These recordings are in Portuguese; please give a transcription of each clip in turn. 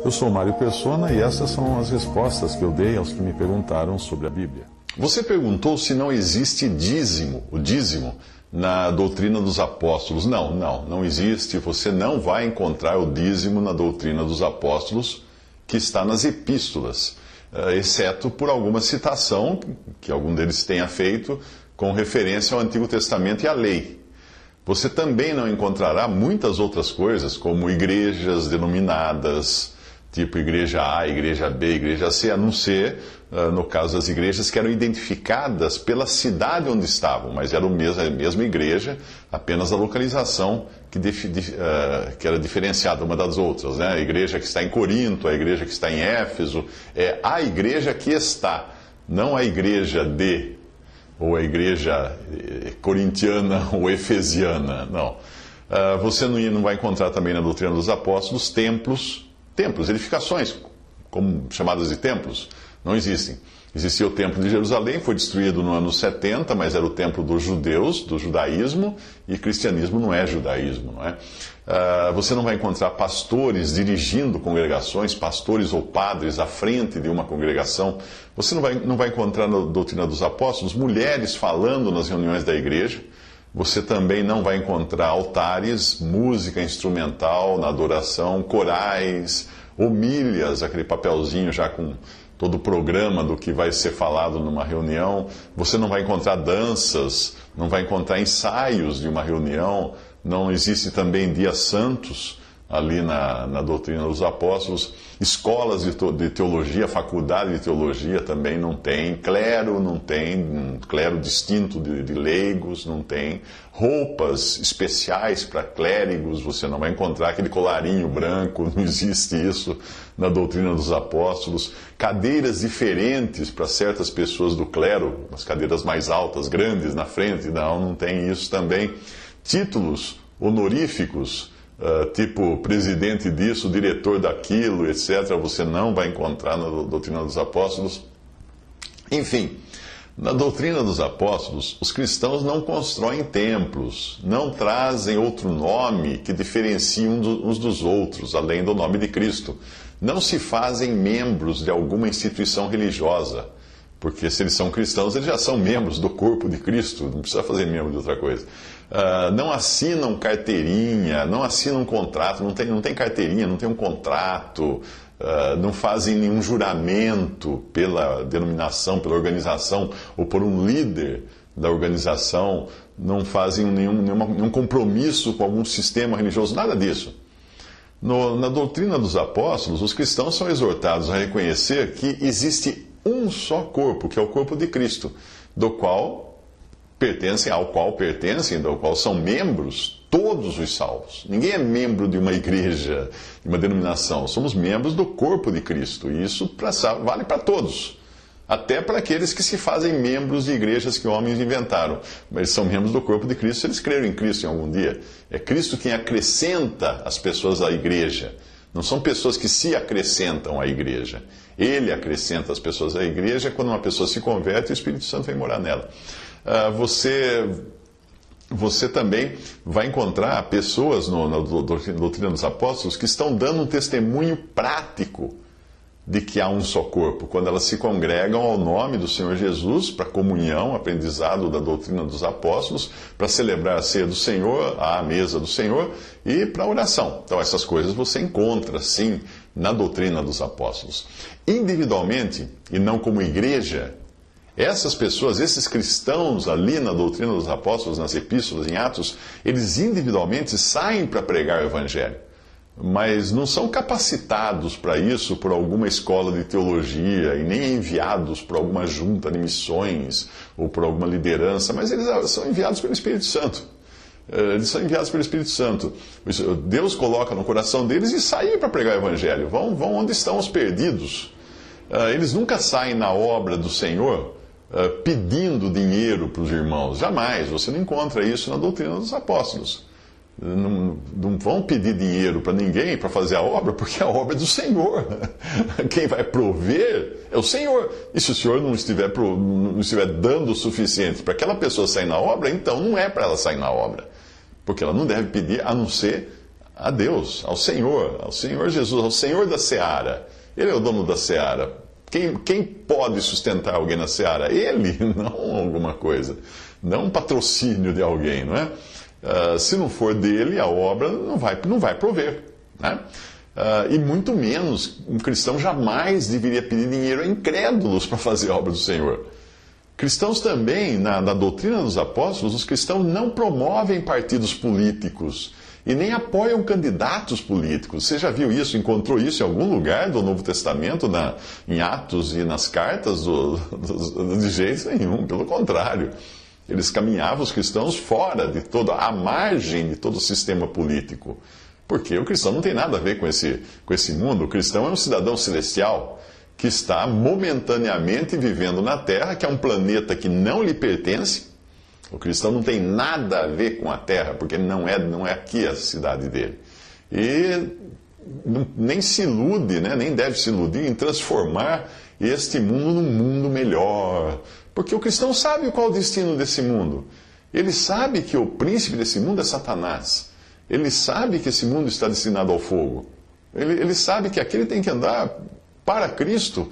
Eu sou Mário Persona e essas são as respostas que eu dei aos que me perguntaram sobre a Bíblia. Você perguntou se não existe dízimo, o dízimo, na doutrina dos apóstolos. Não existe. Você não vai encontrar o dízimo na doutrina dos apóstolos que está nas epístolas, exceto por alguma citação que algum deles tenha feito com referência ao Antigo Testamento e à lei. Você também não encontrará muitas outras coisas, como igrejas denominadas, tipo igreja A, igreja B, igreja C, a não ser, no caso das igrejas que eram identificadas pela cidade onde estavam, mas era a mesma igreja, apenas a localização que era diferenciada uma das outras, né? A igreja que está em Corinto, a igreja que está em Éfeso, é a igreja que está, não a igreja de, ou a igreja corintiana ou efesiana, não. Você não vai encontrar também na doutrina dos apóstolos templos, edificações, como chamadas de templos, não existem. Existia o templo de Jerusalém, foi destruído no ano 70, mas era o templo dos judeus, do judaísmo, e cristianismo não é judaísmo, não é? Você não vai encontrar pastores dirigindo congregações, pastores ou padres à frente de uma congregação. Você não vai encontrar na doutrina dos apóstolos mulheres falando nas reuniões da igreja. Você também não vai encontrar altares, música instrumental na adoração, corais, homílias, aquele papelzinho já com todo o programa do que vai ser falado numa reunião. Você não vai encontrar danças, não vai encontrar ensaios de uma reunião. Não existe também dias santos ali na doutrina dos apóstolos. Escolas de teologia, faculdade de teologia também não tem. Clero não tem, um clero distinto de leigos não tem. Roupas especiais para clérigos, você não vai encontrar aquele colarinho branco, não existe isso na doutrina dos apóstolos. Cadeiras diferentes para certas pessoas do clero, as cadeiras mais altas, grandes na frente, não tem isso também. Títulos honoríficos, tipo presidente disso, diretor daquilo, etc., você não vai encontrar na doutrina dos apóstolos. Enfim, na doutrina dos apóstolos, os cristãos não constroem templos, não trazem outro nome que diferencie uns dos outros, além do nome de Cristo. Não se fazem membros de alguma instituição religiosa, porque se eles são cristãos, eles já são membros do corpo de Cristo, não precisa fazer membro de outra coisa. Não assinam carteirinha, não assinam contrato, não tem carteirinha, não tem um contrato, não fazem nenhum juramento pela denominação, pela organização, ou por um líder da organização, não fazem nenhum compromisso com algum sistema religioso, nada disso. Na doutrina dos apóstolos, os cristãos são exortados a reconhecer que existe um só corpo, que é o corpo de Cristo, ao qual são membros todos os salvos. Ninguém é membro de uma igreja, de uma denominação. Somos membros do corpo de Cristo. E isso vale para todos. Até para aqueles que se fazem membros de igrejas que homens inventaram. Mas eles são membros do corpo de Cristo se eles creram em Cristo em algum dia. É Cristo quem acrescenta as pessoas à igreja. Não são pessoas que se acrescentam à igreja. Ele acrescenta as pessoas à igreja. Quando uma pessoa se converte, o Espírito Santo vem morar nela. Você também vai encontrar pessoas na doutrina dos apóstolos que estão dando um testemunho prático de que há um só corpo, quando elas se congregam ao nome do Senhor Jesus para comunhão, aprendizado da doutrina dos apóstolos, para celebrar a ceia do Senhor, a mesa do Senhor e para oração. Então essas coisas você encontra, sim, na doutrina dos apóstolos. Individualmente, e não como igreja, essas pessoas, esses cristãos ali na doutrina dos apóstolos, nas epístolas, em Atos, eles individualmente saem para pregar o evangelho, mas não são capacitados para isso por alguma escola de teologia e nem enviados por alguma junta de missões ou por alguma liderança, mas eles são enviados pelo Espírito Santo. Eles são enviados pelo Espírito Santo. Deus coloca no coração deles e saem para pregar o evangelho. Vão onde estão os perdidos. Eles nunca saem na obra do Senhor pedindo dinheiro para os irmãos. Jamais. Você não encontra isso na doutrina dos apóstolos. Não vão pedir dinheiro para ninguém para fazer a obra, porque a obra é do Senhor. Quem vai prover é o Senhor. E se o Senhor não estiver dando o suficiente para aquela pessoa sair na obra, então não é para ela sair na obra. Porque ela não deve pedir a não ser a Deus, ao Senhor Jesus, ao Senhor da seara. Ele é o dono da seara. Quem pode sustentar alguém na seara? Ele, não alguma coisa. Não um patrocínio de alguém, não é? Se não for dele, a obra não vai prover, né? E muito menos, um cristão jamais deveria pedir dinheiro a incrédulos para fazer a obra do Senhor. Cristãos também, na doutrina dos apóstolos, os cristãos não promovem partidos políticos e nem apoiam candidatos políticos. Você já viu isso, encontrou isso em algum lugar do Novo Testamento, em Atos e nas cartas? De jeito nenhum, pelo contrário. Eles caminhavam, os cristãos, fora de toda, à margem de todo o sistema político. Porque o cristão não tem nada a ver com esse mundo. O cristão é um cidadão celestial que está momentaneamente vivendo na Terra, que é um planeta que não lhe pertence. O cristão não tem nada a ver com a Terra, porque não é aqui a cidade dele. E nem se ilude, né? Nem deve se iludir em transformar este mundo num mundo melhor. Porque o cristão sabe qual é o destino desse mundo. Ele sabe que o príncipe desse mundo é Satanás. Ele sabe que esse mundo está destinado ao fogo. Ele sabe que aqui ele tem que andar para Cristo,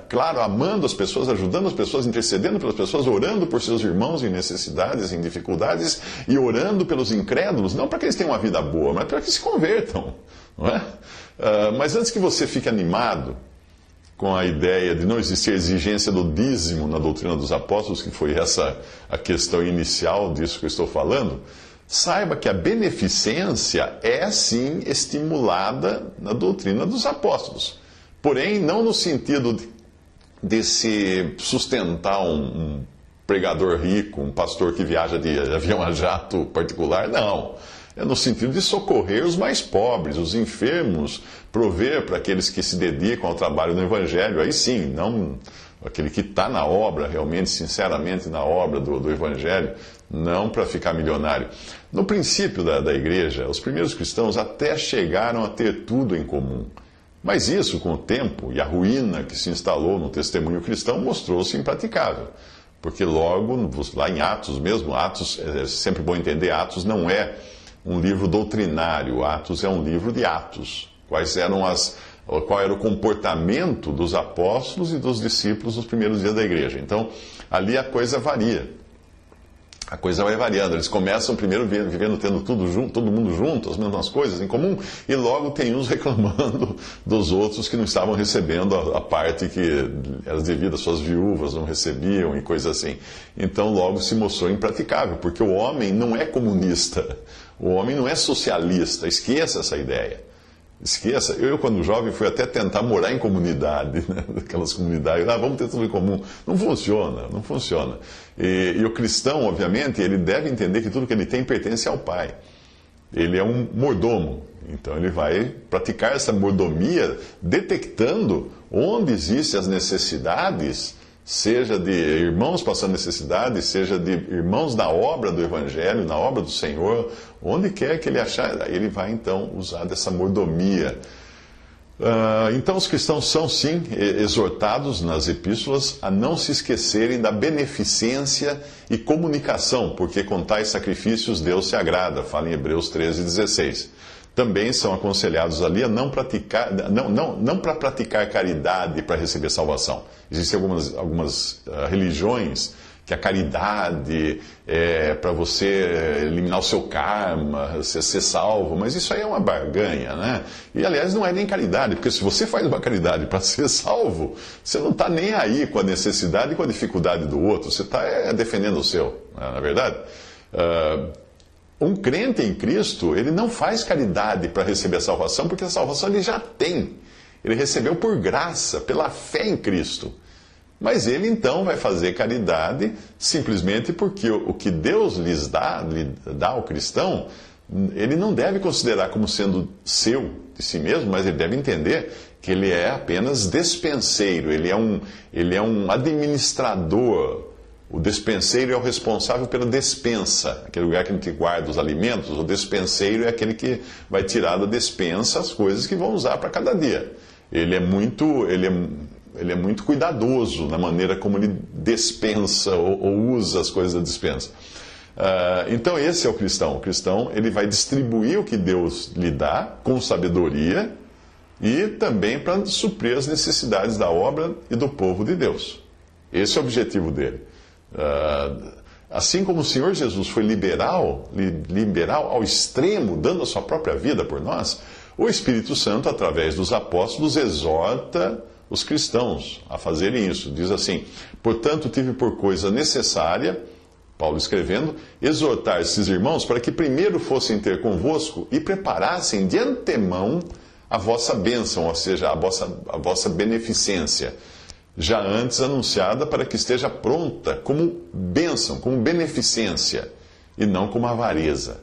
claro, amando as pessoas, ajudando as pessoas, intercedendo pelas pessoas, orando por seus irmãos em necessidades, em dificuldades, e orando pelos incrédulos, não para que eles tenham uma vida boa, mas para que se convertam, não é? Mas antes que você fique animado com a ideia de não existir exigência do dízimo na doutrina dos apóstolos, que foi essa a questão inicial disso que eu estou falando, saiba que a beneficência é, sim, estimulada na doutrina dos apóstolos. Porém, não no sentido de se sustentar um pregador rico, um pastor que viaja de avião a jato particular, não. É no sentido de socorrer os mais pobres, os enfermos, prover para aqueles que se dedicam ao trabalho no Evangelho. Aí sim, não aquele que está na obra, realmente, sinceramente na obra do Evangelho, não para ficar milionário. No princípio da igreja, os primeiros cristãos até chegaram a ter tudo em comum. Mas isso, com o tempo e a ruína que se instalou no testemunho cristão, mostrou-se impraticável. Porque logo, lá em Atos mesmo, Atos, é sempre bom entender, Atos não é um livro doutrinário, Atos é um livro de atos. Qual era o comportamento dos apóstolos e dos discípulos nos primeiros dias da igreja. Então, ali a coisa varia. A coisa vai variando. Eles começam primeiro vivendo, tendo tudo junto, todo mundo junto, as mesmas coisas em comum, e logo tem uns reclamando dos outros que não estavam recebendo a parte que era devida, suas viúvas não recebiam e coisas assim. Então logo se mostrou impraticável, porque o homem não é comunista, o homem não é socialista. Esqueça essa ideia. Esqueça, eu quando jovem fui até tentar morar em comunidade, né? Aquelas comunidades, vamos ter tudo em comum. Não funciona, não funciona. E o cristão, obviamente, ele deve entender que tudo que ele tem pertence ao Pai. Ele é um mordomo, então ele vai praticar essa mordomia detectando onde existem as necessidades, seja de irmãos passando necessidade, seja de irmãos na obra do Evangelho, na obra do Senhor, onde quer que ele achar, ele vai então usar dessa mordomia. Então os cristãos são sim exortados nas epístolas a não se esquecerem da beneficência e comunicação, porque com tais sacrifícios Deus se agrada, fala em Hebreus 13:16. Também são aconselhados ali a não para praticar caridade para receber salvação. Existem algumas religiões que a caridade é para você eliminar o seu karma, você ser salvo, mas isso aí é uma barganha, né? E aliás não é nem caridade, porque se você faz uma caridade para ser salvo, você não está nem aí com a necessidade e com a dificuldade do outro, você está defendendo o seu, não é verdade? Um crente em Cristo, ele não faz caridade para receber a salvação, porque a salvação ele já tem. Ele recebeu por graça, pela fé em Cristo. Mas ele então vai fazer caridade simplesmente porque o que Deus lhe dá ao cristão, ele não deve considerar como sendo seu, de si mesmo, mas ele deve entender que ele é apenas despenseiro, ele é um administrador. O despenseiro é o responsável pela despensa, aquele lugar que a gente guarda os alimentos. O despenseiro é aquele que vai tirar da despensa as coisas que vão usar para cada dia. Ele é muito cuidadoso na maneira como ele despensa ou usa as coisas da despensa. Então esse é o cristão. O cristão, ele vai distribuir o que Deus lhe dá com sabedoria e também para suprir as necessidades da obra e do povo de Deus. Esse é o objetivo dele. Assim como o Senhor Jesus foi liberal ao extremo, dando a sua própria vida por nós, o Espírito Santo, através dos apóstolos, exorta os cristãos a fazerem isso. Diz assim: portanto, tive por coisa necessária, Paulo escrevendo, exortar esses irmãos para que primeiro fossem ter convosco e preparassem de antemão a vossa bênção, ou seja, a vossa beneficência, já antes anunciada, para que esteja pronta como bênção, como beneficência, e não como avareza.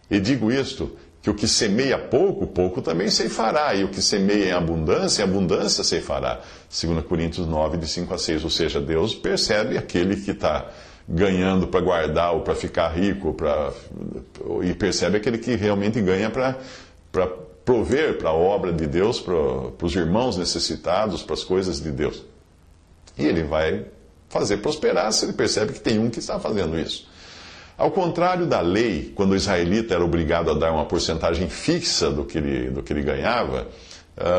E digo isto, que o que semeia pouco, pouco também ceifará, e o que semeia em abundância ceifará. 2 Coríntios 9, de 5 a 6. Ou seja, Deus percebe aquele que está ganhando para guardar ou para ficar rico, e percebe aquele que realmente ganha para prover para a obra de Deus, para os irmãos necessitados, para as coisas de Deus. E ele vai fazer prosperar se ele percebe que tem um que está fazendo isso. Ao contrário da lei, quando o israelita era obrigado a dar uma porcentagem fixa do que ele ganhava,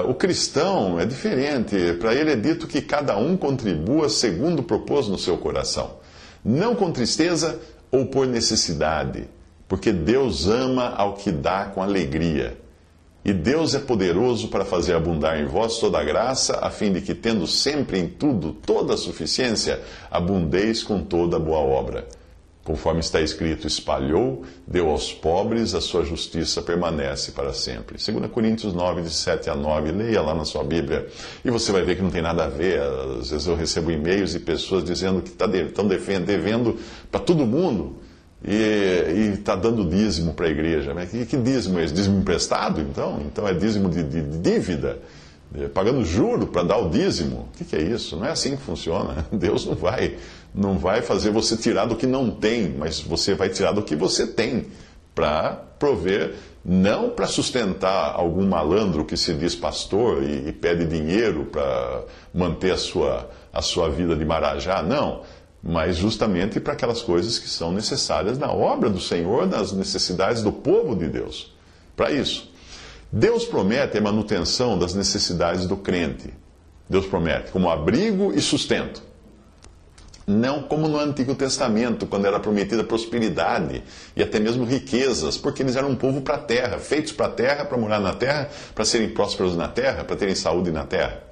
o cristão é diferente. Para ele é dito que cada um contribua segundo propôs no seu coração, não com tristeza ou por necessidade, porque Deus ama ao que dá com alegria. E Deus é poderoso para fazer abundar em vós toda a graça, a fim de que, tendo sempre em tudo toda a suficiência, abundeis com toda a boa obra. Conforme está escrito, espalhou, deu aos pobres, a sua justiça permanece para sempre. 2 Coríntios 9, de 7 a 9, leia lá na sua Bíblia, e você vai ver que não tem nada a ver. Às vezes eu recebo e-mails de pessoas dizendo que estão devendo para todo mundo, e está dando dízimo para a igreja. Mas que dízimo é esse? Dízimo emprestado, então? Então é dízimo de dívida? Pagando juro para dar o dízimo? O que é isso? Não é assim que funciona. Deus não vai fazer você tirar do que não tem, mas você vai tirar do que você tem para prover, não para sustentar algum malandro que se diz pastor e pede dinheiro para manter a sua vida de marajá, não. Mas justamente para aquelas coisas que são necessárias na obra do Senhor, nas necessidades do povo de Deus. Para isso. Deus promete a manutenção das necessidades do crente. Deus promete como abrigo e sustento. Não como no Antigo Testamento, quando era prometida prosperidade e até mesmo riquezas, porque eles eram um povo para a terra, feitos para a terra, para morar na terra, para serem prósperos na terra, para terem saúde na terra.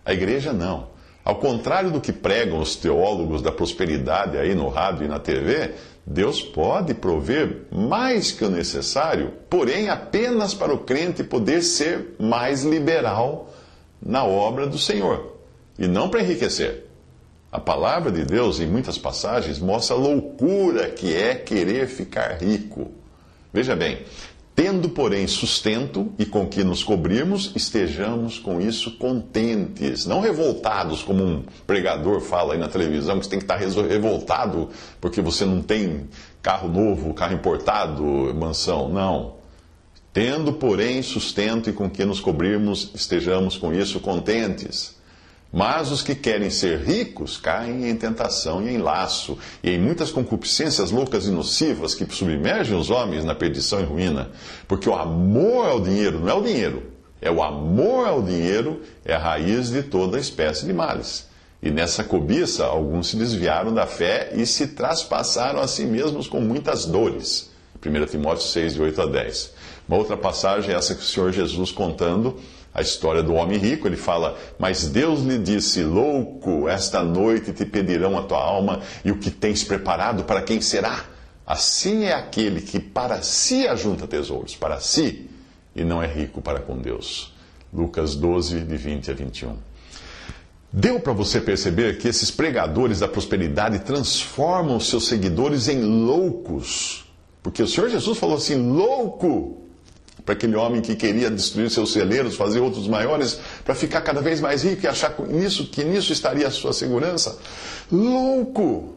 A igreja não. Ao contrário do que pregam os teólogos da prosperidade aí no rádio e na TV, Deus pode prover mais que o necessário, porém apenas para o crente poder ser mais liberal na obra do Senhor, e não para enriquecer. A palavra de Deus, em muitas passagens, mostra a loucura que é querer ficar rico. Veja bem, tendo, porém, sustento e com que nos cobrirmos, estejamos com isso contentes, não revoltados, como um pregador fala aí na televisão, que você tem que estar revoltado porque você não tem carro novo, carro importado, mansão. Não. Tendo, porém, sustento e com que nos cobrirmos, estejamos com isso contentes. Mas os que querem ser ricos caem em tentação e em laço, e em muitas concupiscências loucas e nocivas que submergem os homens na perdição e ruína. Porque o amor ao dinheiro não é o dinheiro, é o amor ao dinheiro é a raiz de toda espécie de males. E nessa cobiça, alguns se desviaram da fé e se traspassaram a si mesmos com muitas dores. 1 Timóteo 6, de 8 a 10. Uma outra passagem é essa que o Senhor Jesus contando a história do homem rico. Ele fala: mas Deus lhe disse, louco, esta noite te pedirão a tua alma, e o que tens preparado para quem será? Assim é aquele que para si ajunta tesouros, para si, e não é rico para com Deus. Lucas 12, de 20 a 21. Deu para você perceber que esses pregadores da prosperidade transformam os seus seguidores em loucos? Porque o Senhor Jesus falou assim, louco, para aquele homem que queria destruir seus celeiros, fazer outros maiores, para ficar cada vez mais rico e achar que nisso estaria a sua segurança. Louco!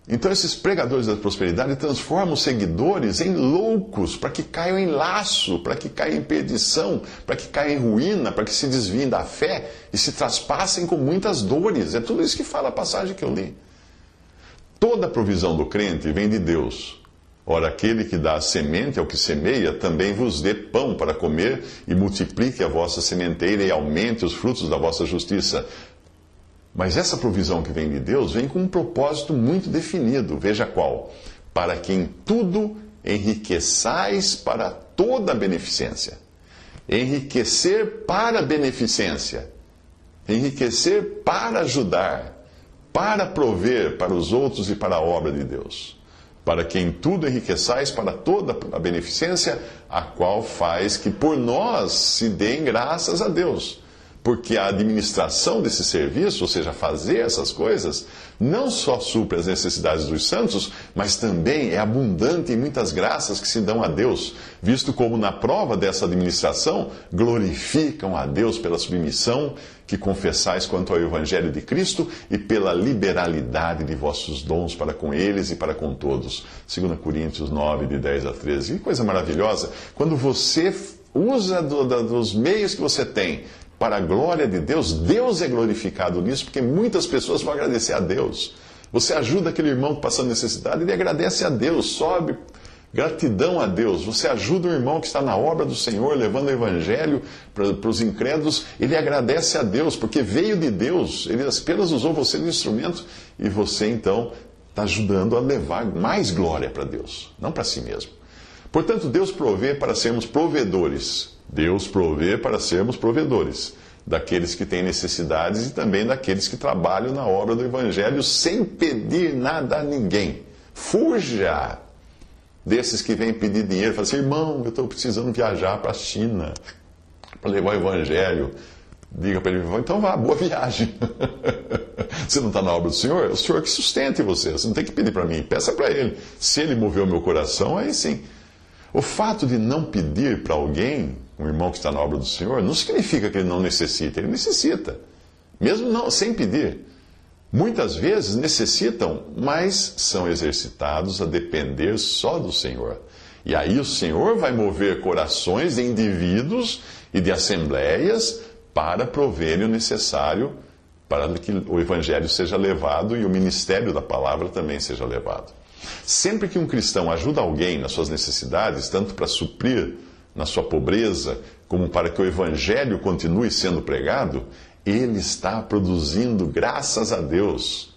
Então esses pregadores da prosperidade transformam os seguidores em loucos, para que caiam em laço, para que caiam em perdição, para que caiam em ruína, para que se desviem da fé e se traspassem com muitas dores. É tudo isso que fala a passagem que eu li. Toda a provisão do crente vem de Deus, Ora, aquele que dá a semente ao que semeia, também vos dê pão para comer, e multiplique a vossa sementeira e aumente os frutos da vossa justiça. Mas essa provisão que vem de Deus vem com um propósito muito definido. Veja qual: para que em tudo enriqueçais para toda a beneficência. Enriquecer para a beneficência. Enriquecer para ajudar, para prover para os outros e para a obra de Deus. Para que em tudo enriqueçais para toda a beneficência, a qual faz que por nós se deem graças a Deus. Porque a administração desse serviço, ou seja, fazer essas coisas, não só supre as necessidades dos santos, mas também é abundante em muitas graças que se dão a Deus, visto como na prova dessa administração glorificam a Deus pela submissão que confessais quanto ao Evangelho de Cristo e pela liberalidade de vossos dons para com eles e para com todos. 2 Coríntios 9, de 10 a 13. Que coisa maravilhosa! Quando você usa dos meios que você tem para a glória de Deus, Deus é glorificado nisso, porque muitas pessoas vão agradecer a Deus. Você ajuda aquele irmão passando necessidade, ele agradece a Deus, sobe gratidão a Deus. Você ajuda o irmão que está na obra do Senhor, levando o Evangelho para os incrédulos, ele agradece a Deus, porque veio de Deus, ele apenas usou você de instrumento, e você então está ajudando a levar mais glória para Deus, não para si mesmo. Portanto, Deus provê para sermos provedores. Deus provê para sermos provedores daqueles que têm necessidades e também daqueles que trabalham na obra do Evangelho sem pedir nada a ninguém. Fuja desses que vêm pedir dinheiro. Fala assim: irmão, eu estou precisando viajar para a China para levar o Evangelho. Diga para ele: então vá, boa viagem. Você não está na obra do Senhor? É o Senhor que sustente você. Você não tem que pedir para mim, peça para Ele. Se Ele moveu meu coração, aí sim. O fato de não pedir para alguém, um irmão que está na obra do Senhor, não significa que ele não necessita. Ele necessita, mesmo não, sem pedir. Muitas vezes necessitam, mas são exercitados a depender só do Senhor. E aí o Senhor vai mover corações de indivíduos e de assembleias para proverem o necessário para que o Evangelho seja levado e o ministério da palavra também seja levado. Sempre que um cristão ajuda alguém nas suas necessidades, tanto para suprir na sua pobreza, como para que o Evangelho continue sendo pregado, ele está produzindo graças a Deus.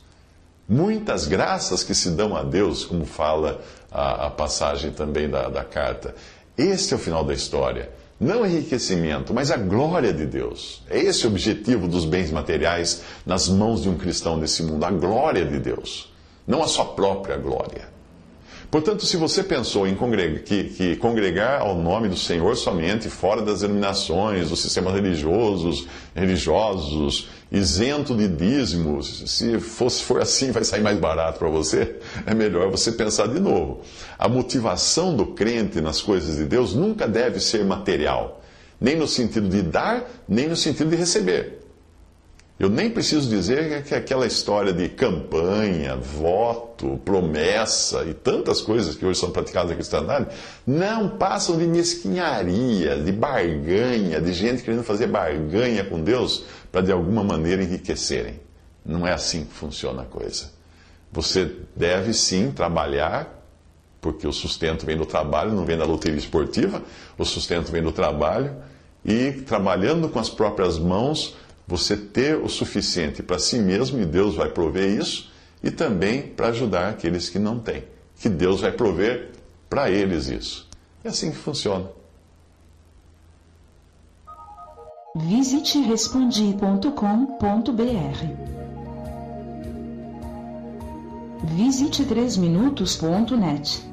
Muitas graças que se dão a Deus, como fala a passagem também da carta. Este é o final da história. Não enriquecimento, mas a glória de Deus. É esse o objetivo dos bens materiais nas mãos de um cristão nesse mundo, a glória de Deus. Não a sua própria glória. Portanto, se você pensou em congregar ao nome do Senhor somente fora das denominações, dos sistemas religiosos, isento de dízimos, se for assim vai sair mais barato para você, é melhor você pensar de novo. A motivação do crente nas coisas de Deus nunca deve ser material, nem no sentido de dar, nem no sentido de receber. Eu nem preciso dizer que aquela história de campanha, voto, promessa e tantas coisas que hoje são praticadas na cristandade não passam de mesquinharia, de barganha, de gente querendo fazer barganha com Deus para de alguma maneira enriquecerem. Não é assim que funciona a coisa. Você deve sim trabalhar, porque o sustento vem do trabalho, não vem da loteria esportiva, o sustento vem do trabalho, e trabalhando com as próprias mãos, você ter o suficiente para si mesmo, e Deus vai prover isso, e também para ajudar aqueles que não têm, que Deus vai prover para eles isso. É assim que funciona. Visite respondi.com.br. Visite 3minutos.net.